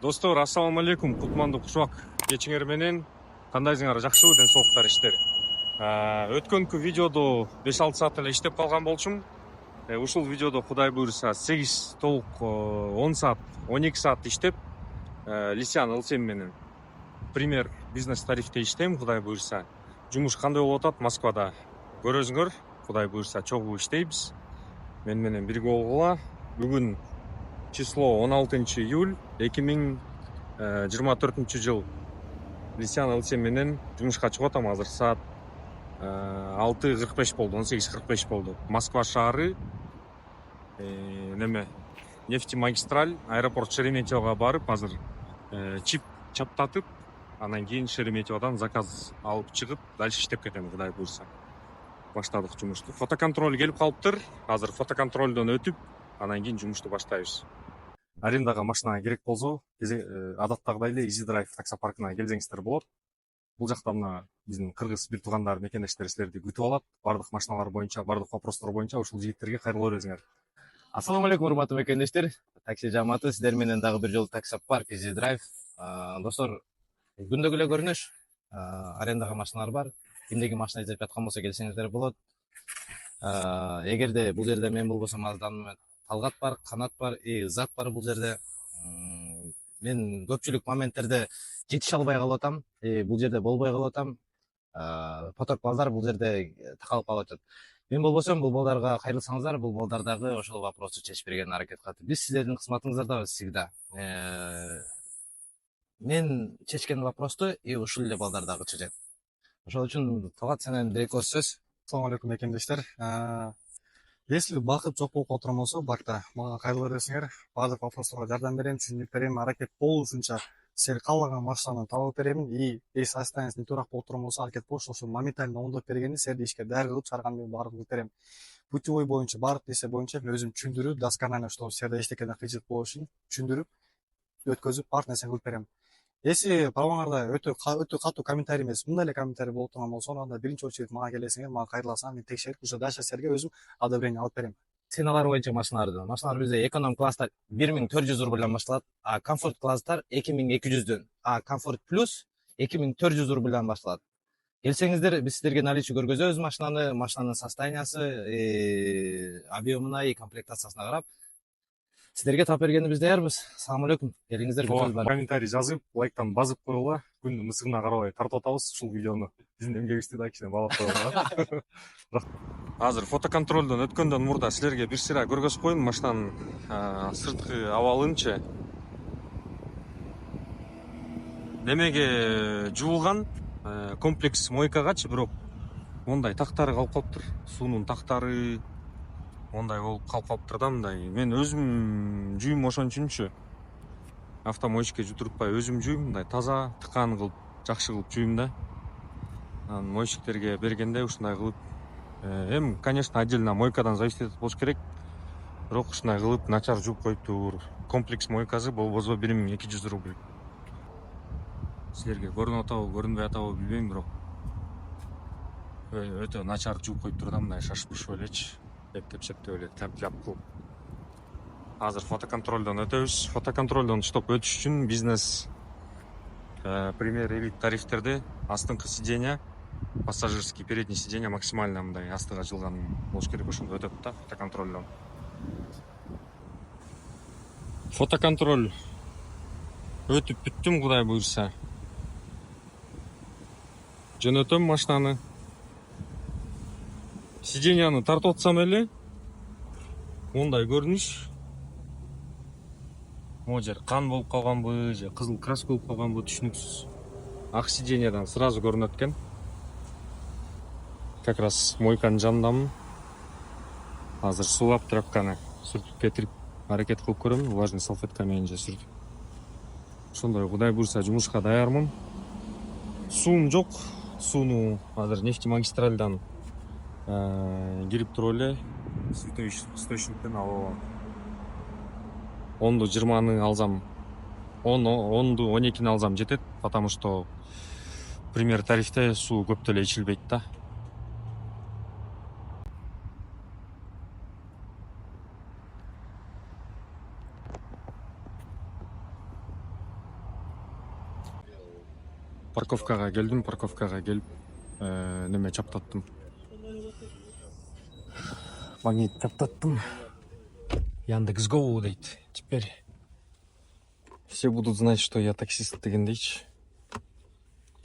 Достор, ассаламу алейкум, кутмандуу кушубак кечиңер менен. Кандайсыңар, жакшыбы, ден соолуктар, иштери? Өткөнкү видеодо 5-6 саат эле иштеп калган болчумун. Ушул видеодо Кудай буйруса 8 толук 10 саат, 12 саат иштеп, Лисян ЛСМ менен пример бизнес тарифте иштейм, Кудай буйруса. Жумуш кандай болуп атат Москвада? Көрөсүңөр, Кудай буйруса чогуу иштейбиз. Мен менен бирге болгула. Бүгүн число 16 июль 2024 жыл. Лисян ЛСМ менен жумушка чыгып атам. Азыр саат 6:45 болду, 18:45 болду. Москва шаары, нефтемагистраль, аэропорт Шереметьевого барып, азыр чип чаптатып, анан кийин Шереметьеводан заказ алып чыгып, дальше иштеп кетем, Кудай буйруса. Баштадык жумушту. Фотоконтроль келип калыптыр. Азыр фотоконтролдон өтүп, анан кийин жумушту баштайбыз. Арендага машина керек болсо, адаттагыдай эле Easy Drive таксопаркына келсеңиздер болот. Бул жакта мына биздин кыргыз бир туугандар, мекендештер силерди күтүп алат. Бардык машиналар боюнча, бардык вопростор боюнча ушул жигиттерге кайрылып бересиңер. Ассаламу алейкум, урматтуу мекендештер. Такси жамааты, сиздер менен дагы бир жолу таксопарк Easy Drive. Достор, күндөгү эле көрүнүш, арендага машиналар бар. Кимдеги машина издеп жаткан болсо келсеңиздер болот. Эгерде бул жерде мен болбосом аздан Талгат бар, Канат бар, Зат бар бул жерде. Мен көпчүлүк моменттерде жетише албай калып атам. Бул жерде болбой калып атам. Поток балдар бул жерде такалып калып атат. Мен болбосом бул балдарга кайрылсаңыздар, бул балдар дагы ошол вопросту чечип берген аракет кылат. Биз силердин кызматыңыздардабыз всегда. Мен чечкен вопросту ушул эле балдар дагы чечет. Ошол үчүн Талгат сенен бир-эки сөз. Assalamu alaikum мекендештер. Если бакыт жок болуп отурган болсо, бакта мага кайрыла бересиңер. Баардык вопросторго жардам берем, түшүндүрүп берем, аракет болушунча силер каалаган машинаны табып берем. Эс состояниясы нетурак болуп турган болсо, аракет болуш ошо моментально оңдоп бергенди силерди ишке даяр кылып чыгарганды баарын кылып берем. Путевой боюнча, баардык нерсе боюнча мен өзүм түшүндүрүп, досконально, что силерде эчтекеден кыйынчылык болуш үчүн түшүндүрүп, өткөзүп, баардык нерсени кылып берем. Если правоңарда өтө катуу комментарий эмес, мындай эле комментарий болуп турган болсо, анда биринчи очередь мага келесиңер, мага кайрыласыңар, мен текшерип, уже дальше силерге өзүм одобрение алып берем. Ценалар боюнча машиналар бизде эконом класстар 1400 рубльдан башталат, комфорт класстар 2200дөн, комфорт плюс 2400 рубльдан башталат. Келсеңиздер, биз силерге наличие көргөзөбүз машинанын состояниясы, объемуна и комплектациясына карап силерге тап бергенибиз даярбыз. Ассаламу алейкум. Келиңиздер, күтөбүз баары. Комментарий жазып, лайктан базып коюла. Күндүн мысыгына карабай тартып атабыз ушул видеону. Биздин эмгегибизди да кичине баалап коелу. Азыр фотоконтролдон өткөндөн мурда силерге бир сыйра көргөзүп коеюн машинанын сырткы абалынчы. Немеге жуулган комплекс мойкагачы, бирок мондай тактары калып калыптыр. Суунун тактары мондай болуп калып калыптыр да, мындай. Мен өзүм жүйүм ошон үчүнчү. Автомойщикке жутуртпай өзүм жүйүм, мындай таза, тыкаан кылып, жакшы кылып жүйүм да. Анан мойщиктерге бергенде ушундай кылып, эми, конечно, отдельно мойкадан зависит этип болуш керек. Бирок ушундай кылып начар жууп коюптур. Комплекс мойкасы болбосо 1200 рубль. Силерге көрүнүп атабы, көрүнбөй атабы билбейм, бирок өтө начар жууп коюптур да, мындай шашып элечи. Эптеп эле тяп кылып. Азыр фотоконтролдон өтөбүз. Фотоконтролдон штоп өтүш үчүн бизнес пример элит тарифтерде астыңкы сиденье, пассажирский передний сиденье максимально мындай астыга жылган болуш керек, ошондо өтөт да фотоконтролдон. Фотоконтроль өтүп бүттүм, Кудай буйруса. Жөнөтөм машинаны. Сиденьяны тартып атсам эле мондай көрүнүш. Могу жер кан болуп калганбы, же кызыл краска болуп калганбы түшүнүксүз. Ак сиденьядан сразу көрүнөт экен. Как раз мойканын жанындамын. Азыр суулап тряпканы сүртүп кетирип аракет кылып көрөм, влажный салфетка менен же сүртүп. Ошондой Кудай буйруса жумушка даярмын. Суум жок. Сууну азыр нефтемагистральдан кирип туруп эле источниктен алып. 10ду 20-ны алсам, 10ду 12-ни алсам жетет, потому что пример тарифте суу көп деле ичилбейт да. парковкага келип неме чаптаттым. Магнит чаптаттым. Яндекс.Го дейт. Теперь все будут знать, что я таксист дегендейчи.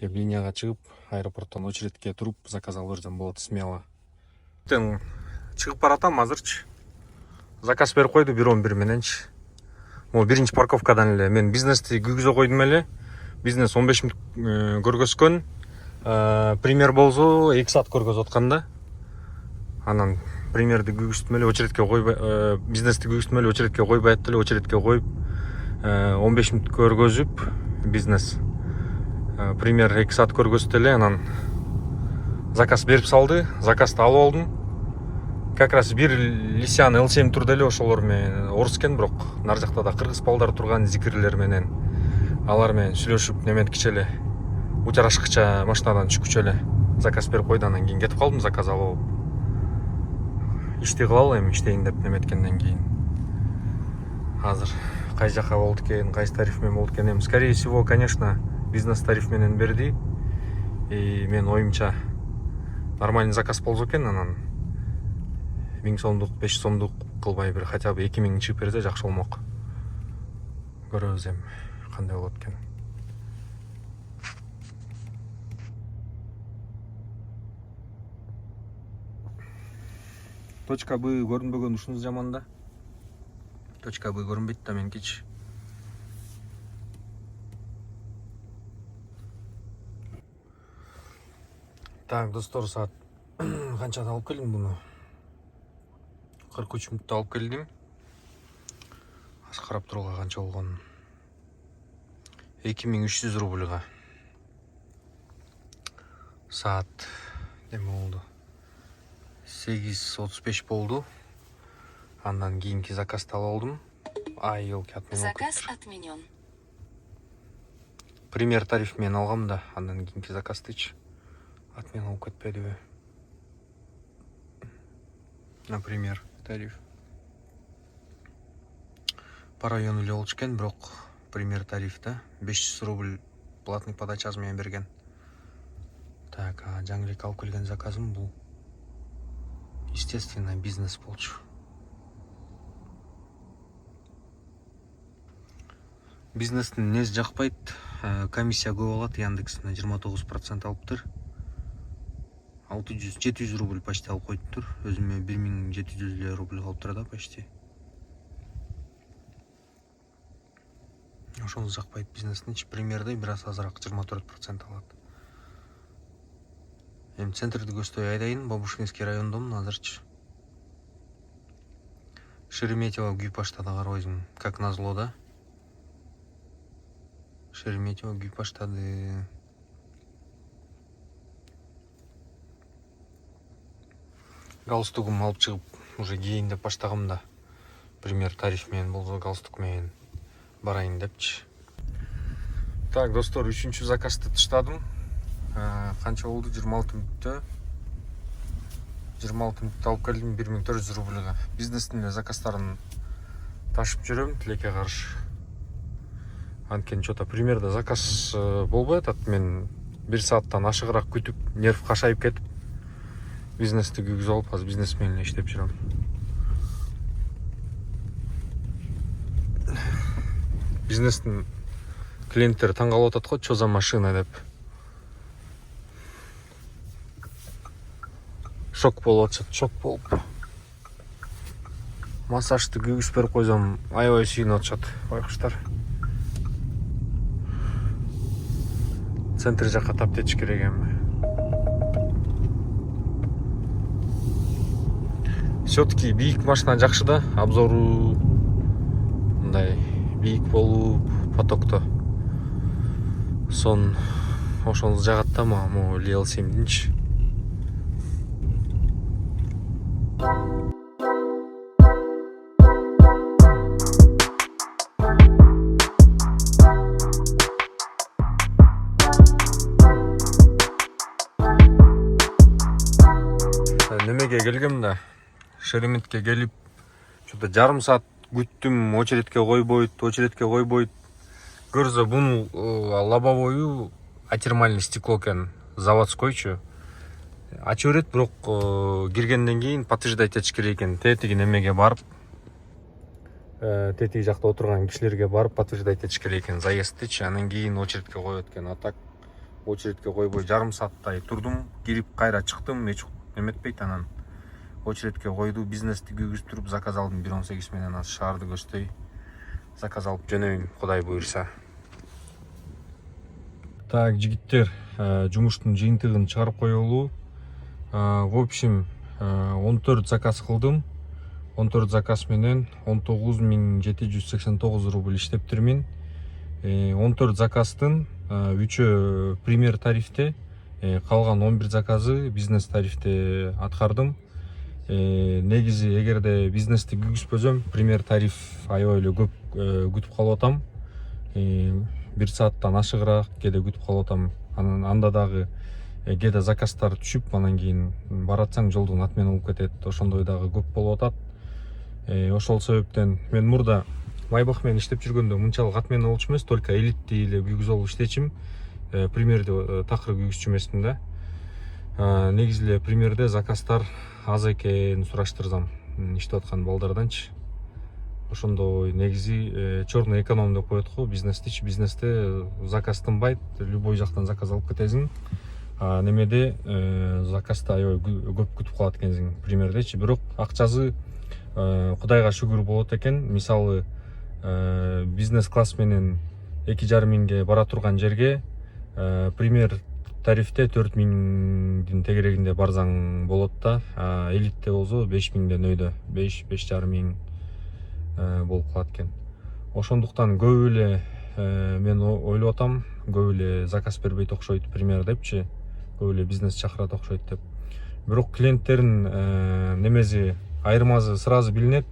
Линияга чыгып, аэропорттон очередке туруп заказ алып берсем болот смело. Чыгып баратам азырчы. Заказ берип койду 1:11 мененчи. Могу биринчи парковкадан эле мен бизнести күйгүзө койдум эле. Бизнес 15 мүнөт көргөзгөн. Пример болсо 2 саат көргөзүп атканда. Анан примерди күйгүздүм эле очередке койбой, бизнести күйгүздүм эле очередке койбой аттып эле очередке коюп 15 мүнөт көргөзүп бизнес пример 2 саат көргөздү эле. Анан заказ берип салды, заказды алып алдым. Как раз бир Лисян L7 турду эле, ошолор менен орус экен, бирок нар жакта да кыргыз балдар турган зикирлер менен алар менен сүйлөшүп неметкиче эле учарашкыча машинадан түшкүчө эле заказ берип койду. Анан кийин кетип калдым заказ алып. Ишти кылалы эми, иштейин деп неметкенден кийин. Азыр кай жака болду экен, кайсы тариф менен болду экен, эми скорее всего, конечно, бизнес тариф менен берди. И мен оюмча нормальный заказ болсо экен, анан 1000 сомдук, 500 сомдук кылбай бир хотя бы 2000 чыгып берсе жакшы болмок. Көрөбүз эми кандай болот экен. Точка Б көрүнбөгөн ушунуз жаман да. Точка Б көрүнбөйт да меникичи. Так, достор, саат канчада алып келдим буну? 43 мүнөттө алып келдим. Азыр карап турууга канча болгон? 2300 рубльга. Саат неме болду? 8:35 болду. Андан кийинки заказды алып алдым. Ай, елки отменен. Заказ отменен. Пример тариф менен алгам да, андан кийинки заказдычы отмен алып кетпедиби? Например, тариф. По району эле болчу экен, бирок пример тариф да 500 рубль платный подачасы менен берген. Так, жаңы эле алып келген заказым бул. Естественно, бизнес болчу. Бизнестин несі жакпайт, комиссия көп алат. Яндекстен 29% алыптыр. 600-700 рубль почти алып койдуптур. Өзүмө 1700 рубль калыптыр да почти. Ошону жакпайт бизнестин. Примерде бир аз азыраак 24% алат. Эми центрди көздөй айдайын, Бабушкинский райондомун азырчы. Шереметьево күйүп баштады, карабайсың, как назло да. Шереметьево күйүп баштады. Галстугум алып чыгып уже кийин деп баштагам да. Пример тариф менен болсо галстук менен барайын депчи. Так, достор, 3-чү заказды таштадым. Канча болду? 26 мүнөттө. 26 мүнөттө алып келдим 1400 рубльга. Бизнестин заказдарын ташып жүрөм тилекке каршы. Анткени чота примерде заказ болбой атат. Мен 1 сааттан ашыгыраак күтүп, нерв кашайып кетип, бизнести күйгүзүп алып, азыр бизнес менен иштеп жүрөм. Бизнестин клиенттери таң калып атат го, чё за машина деп. Шок болуп атышат, шок болуп. Массажды күйгүзүп берип койсом, аябай сүйүнүп атышат байкуштар. Центр жакка таптетиш керек эми. Все-таки бийик машина жакшы да, обзору мындай бийик болуп, потокто. Сон ошону жагат да могу L7-динчи. Немеге келгем да, Шереметке келип, что-то жарым саат күттүм, очередке койбойт. Көрсө буну лобовою атермальный стекло экен, заводскойчу. Ачып берет, бирок киргенден кийин подтверждать этиш керек экен. Тетиги немеге барып, тетиги жакта отурган кишилерге барып подтверждать этиш керек экен заездтичи. Анан кийин очередке коет экен. А так очередке койбой жарым сааттай турдум, кирип кайра чыктым, эч эметпейт. Анан очередке койду, бизнести күйгүзтүрүп заказ алдым 1.18 менен, аз шаарды көздөй заказ алып жөнөйүн, Кудай буйрса. Так, жигиттер, жумуштун жыйынтыгын чыгарып коелу. В общем, 14 заказ кылдым. 14 заказ менен 19.789 рубль иштептирмин. 14 заказдын 3-өө пример тарифте, калган 11 заказы бизнес тарифте аткардым. Негизи эгерде бизнести күйгүзбөсөм, пример тариф аябай эле көп күтүп калып атам. 1 сааттан ашыгыраак кээде күтүп калып атам. Анда дагы кээде заказдар түшүп, анан кийин баратсаң жолдун отмена болуп кетет. Ошондой дагы көп болуп атат. Ошол себептен мен мурда Майбах менен иштеп жүргөндө мынчалык отмена болчу эмес, только элитти эле күйгүзүп алып иштечим. Примерде такыр күйгүзчү эмесмин да. Негизи эле примерде заказдар аз экен сураштырсам, иштеп аткан балдарданчы. Ошондой негизи черный эконом деп коет го бизнестичи. Бизнесте заказ тынбайт, любой жактан заказ алып кетесиң. Немеде заказды аябай көп күтүп калат экенсиң примердечи. Бирок акчасы Кудайга шүгүр болот экен. Мисалы бизнес класс менен 2,5 миңге бара турган жерге пример тарифте 4.000 тегерегинде барсаң болот да. Элитте болсо 5.000ден өйдө, 5,5 миң болуп калат экен. Ошондуктан көп эле мен ойлоп атам, көп эле заказ бербейт окшойт пример депчи, көп эле бизнес чакырат окшойт деп. Бирок клиенттердин немеси айырмасы сразу билинет.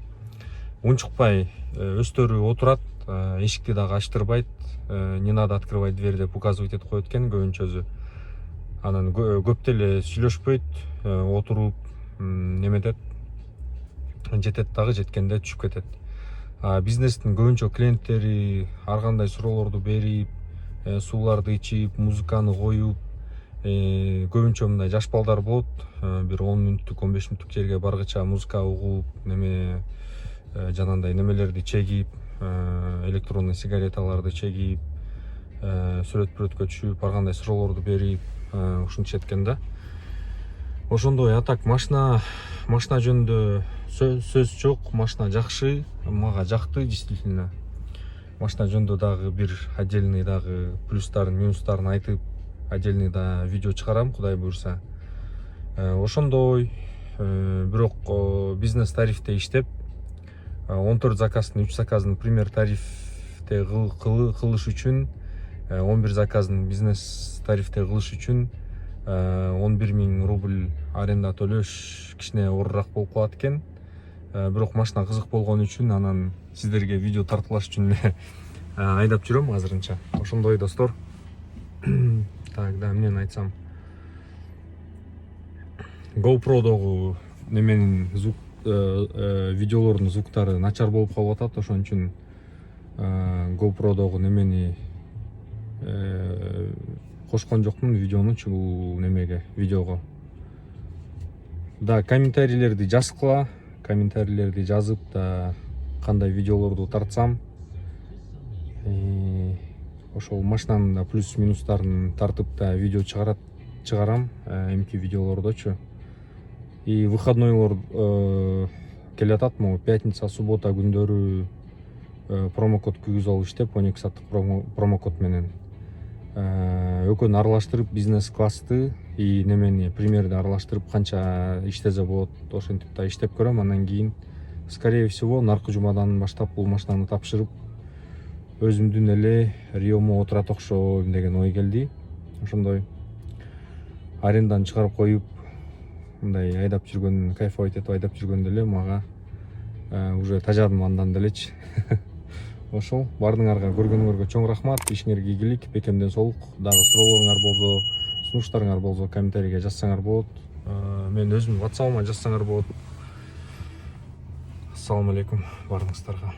Унчукпай өстөрү отурат, эшикти дагы ачтырбайт, не надо открывать дверь деп указывать этип коет экен көбүнчөсү. Анан көп деле сүйлөшпөйт, отуруп неметет, жетет дагы, жеткенде түшүп кетет. Бизнестин көбүнчө клиенттери ар кандай суроолорду берип, сууларды ичип, музыканы коюп, көбүнчө мындай жаш балдар болот, бир 10 мүнөттүк, 15 мүнөттүк жерге баргыча музыка угуп, жанандай немелерди чегип, электронный сигареталарды чегип, сүрөт-пүрөткө түшүп, ар кандай суроолорду берип, ушинтишет экен да. Ошондой. А так машина жөнүндө сөз жок, машина жакшы, мага жакты действительно. Машина жөнүндө дагы бир отдельный дагы плюстарын, минустарын айтып, отдельный да видео чыгарам, Кудай буйрса. Ошондой. Бирок бизнес тарифте иштеп, 14 заказдын 3 заказдын пример тарифте кылыш үчүн, 11 заказдын бизнес тарифте кылыш үчүн 11 миң рубль аренда төлөш кичине оорураак болуп калат экен. Бирок машина кызык болгон үчүн, анан сиздерге видео тартуулаш үчүн айдап жүрөм азырынча. Ошондой достор. Так, да, эмнени айтсам. GoPro'догу неменин звук, видеолордун звуктары начар болуп калып атат, ошон үчүн GoPro'догу немени кошкон жокмун видеонучу бул немеге, видеого. Да, комментарийлерди жазгыла, комментарийлерди жазып да кандай видеолорду тартсам, ошол машинанын да плюс минустарын тартып да видео чыгарам, эмки видеолордочу. И выходнойлор келатат, могу пятница, суббота күндөрү промокод күйгүзүп алып иштеп, 12 сааттык промокод менен экөөнү аралаштырып, бизнес классты и немени примерди аралаштырып канча иштесе болот, ошентип да иштеп көрөм. Андан кийин скорее всего наркы жумадан баштап бул машинаны тапшырып өзүмдүн эле Риомо отурат окшойм деген ой келди. Ошондой арендан чыгарып коюп, мындай айдап жүргөн, кайфовать этип айдап жүргөндө эле мага уже тажадым андан делечи. Ошол, бардыңарга, көргөнүңөргө чоң рахмат, ишиңерге ийгилик, бекемден соолук. Дагы суроолоруңар болсо, сунуштарыңар болсо комментарийге жазсаңар болот. Мен өзүмдүн WhatsApp'ыма жазсаңар болот. Ассаламу алейкум баарыңыздарга.